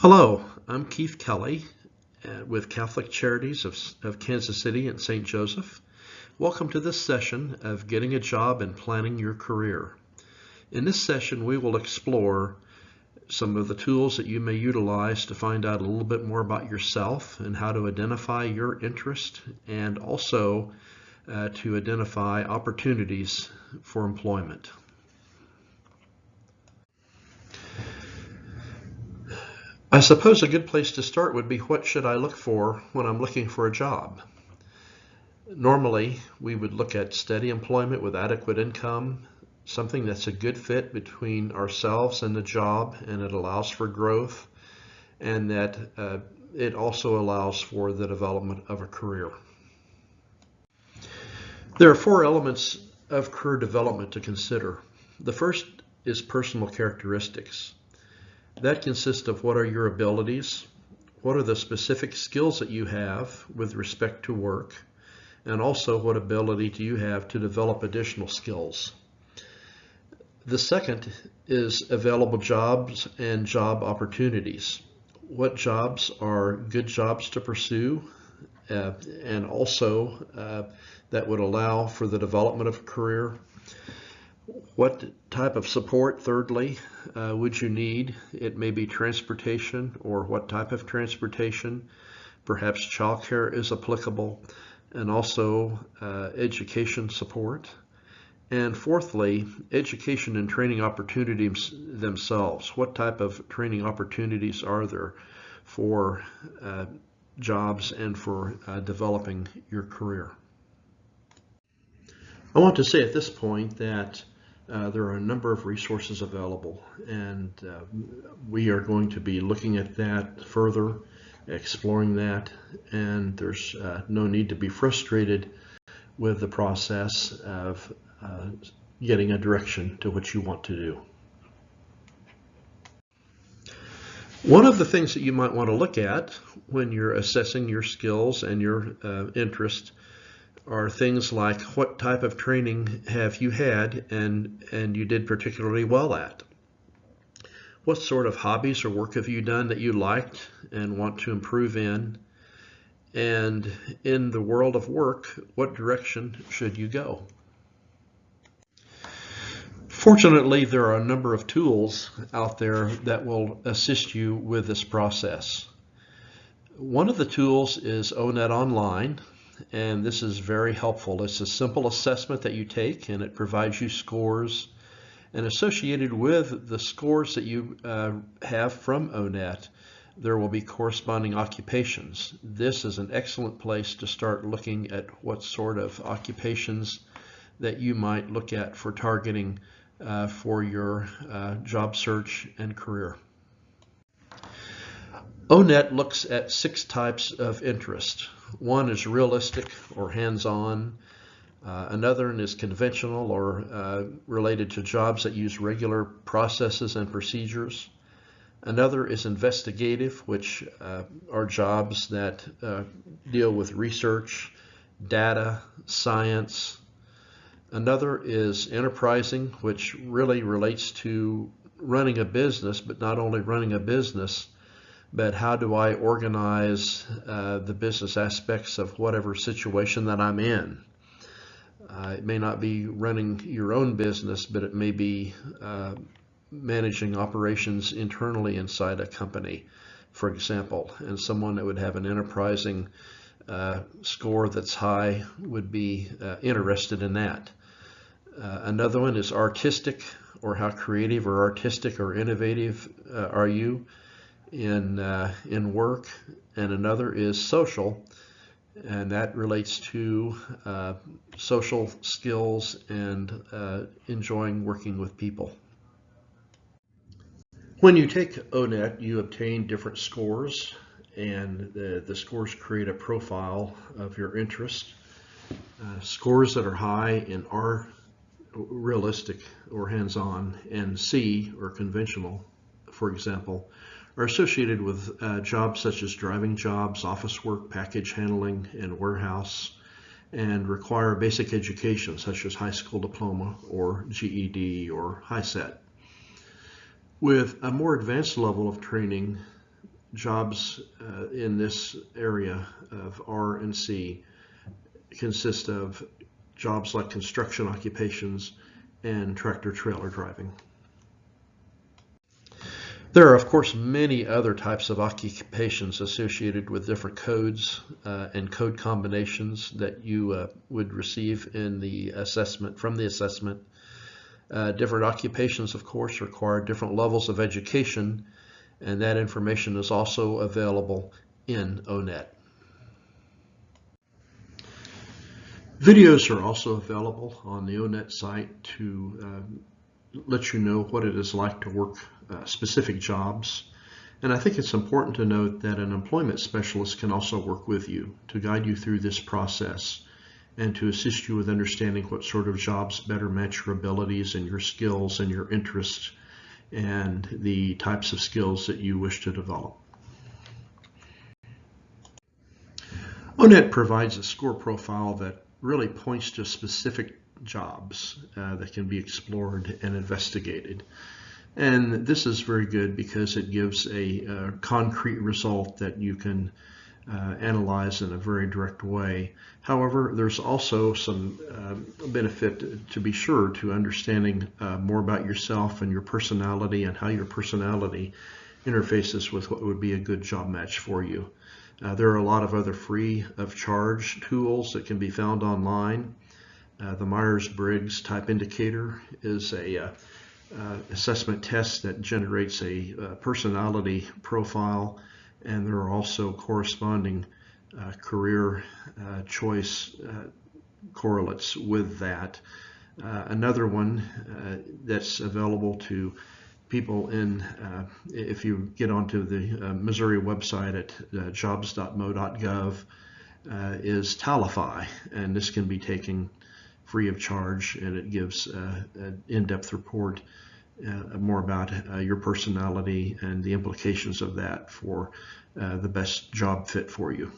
Hello, I'm Keith Kelly with Catholic Charities of Kansas City and St. Joseph. Welcome to this session of Getting a Job and Planning Your Career. In this session, we will explore some of the tools that you may utilize to find out a little bit more about yourself and how to identify your interest, and also to identify opportunities for employment. I suppose a good place to start would be, what should I look for when I'm looking for a job? Normally, we would look at steady employment with adequate income, something that's a good fit between ourselves and the job, and it allows for growth, and that it also allows for the development of a career. There are 4 elements of career development to consider. The first is personal characteristics. That consists of what are your abilities, what are the specific skills that you have with respect to work, and also what ability do you have to develop additional skills. The second is available jobs and job opportunities. What jobs are good jobs to pursue, and also that would allow for the development of a career. What type of support, thirdly, would you need? It may be transportation, or what type of transportation. Perhaps childcare is applicable, and also education support. And fourthly, education and training opportunities themselves. What type of training opportunities are there for jobs and for developing your career? I want to say at this point that there are a number of resources available, and we are going to be looking at that further, exploring that, and there's no need to be frustrated with the process of getting a direction to what you want to do. One of the things that you might want to look at when you're assessing your skills and your interest are things like, what type of training have you had and you did particularly well at? What sort of hobbies or work have you done that you liked and want to improve in? And in the world of work, what direction should you go? Fortunately, there are a number of tools out there that will assist you with this process. One of the tools is ONET Online, and this is very helpful. It's a simple assessment that you take, and it provides you scores. And associated with the scores that you have from ONET, there will be corresponding occupations. This is an excellent place to start looking at what sort of occupations that you might look at for targeting for your job search and career. ONET looks at 6 types of interest. One is realistic or hands-on. Another is conventional or related to jobs that use regular processes and procedures. Another is investigative, which are jobs that deal with research, data, science. Another is enterprising, which really relates to running a business, but not only running a business, but how do I organize the business aspects of whatever situation that I'm in. It may not be running your own business, but it may be managing operations internally inside a company, for example. And someone that would have an enterprising score that's high would be interested in that. Another one is artistic, or how creative or artistic or innovative are you in work. And another is social, and that relates to social skills and enjoying working with people. When you take ONET, you obtain different scores, and the scores create a profile of your interest. Scores that are high in R, realistic or hands-on, and C, or conventional, for example, are associated with jobs such as driving jobs, office work, package handling, and warehouse, and require basic education such as high school diploma or GED or HiSET. With a more advanced level of training, jobs in this area of R and C consist of jobs like construction occupations and tractor trailer driving. There are, of course, many other types of occupations associated with different codes and code combinations that you would receive in the assessment, from the assessment. Different occupations, of course, require different levels of education, and that information is also available in ONET. Videos are also available on the ONET site to let you know what it is like to work specific jobs. And I think it's important to note that an employment specialist can also work with you to guide you through this process and to assist you with understanding what sort of jobs better match your abilities and your skills and your interests and the types of skills that you wish to develop. ONET provides a score profile that really points to specific jobs that can be explored and investigated. And this is very good because it gives a concrete result that you can analyze in a very direct way. However, there's also some benefit, to be sure, to understanding more about yourself and your personality and how your personality interfaces with what would be a good job match for you. There are a lot of other free of charge tools that can be found online. The Myers-Briggs type indicator is a assessment test that generates a personality profile, and there are also corresponding career choice correlates with that. Another one that's available to people in, if you get onto the Missouri website at jobs.mo.gov, is Talify, and this can be taken free of charge, and it gives an in-depth report more about your personality and the implications of that for the best job fit for you.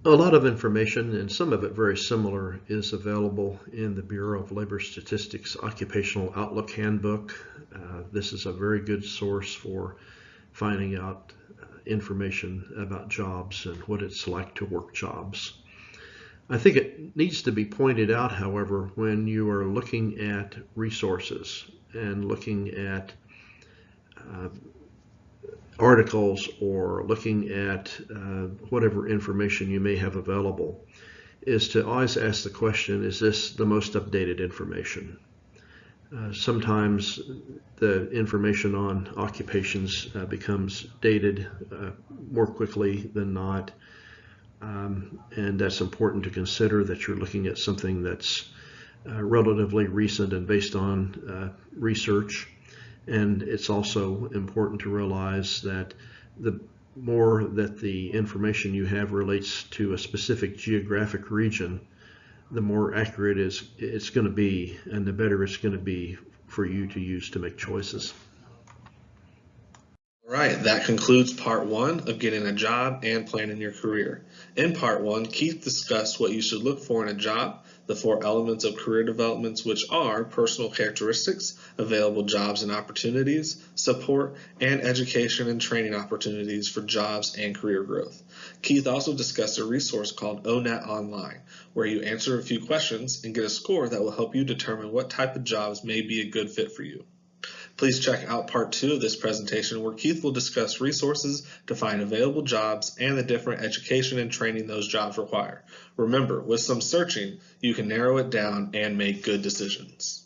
A lot of information, and some of it very similar, is available in the Bureau of Labor Statistics Occupational Outlook Handbook. This is a very good source for finding out information about jobs and what it's like to work jobs. I think it needs to be pointed out, however, when you are looking at resources and looking at articles or looking at whatever information you may have available, is to always ask the question, is this the most updated information? Sometimes the information on occupations becomes dated more quickly than not, and that's important to consider, that you're looking at something that's relatively recent and based on research. And it's also important to realize that the more that the information you have relates to a specific geographic region, the more accurate it's going to be, and the better it's going to be for you to use to make choices. All right, that concludes part one of getting a job and planning your career. In part one, Keith discussed what you should look for in a job, the 4 elements of career developments, which are personal characteristics, available jobs and opportunities, support, and education and training opportunities for jobs and career growth. Keith also discussed a resource called ONET Online, where you answer a few questions and get a score that will help you determine what type of jobs may be a good fit for you. Please check out part 2 of this presentation, where Keith will discuss resources to find available jobs and the different education and training those jobs require. Remember, with some searching, you can narrow it down and make good decisions.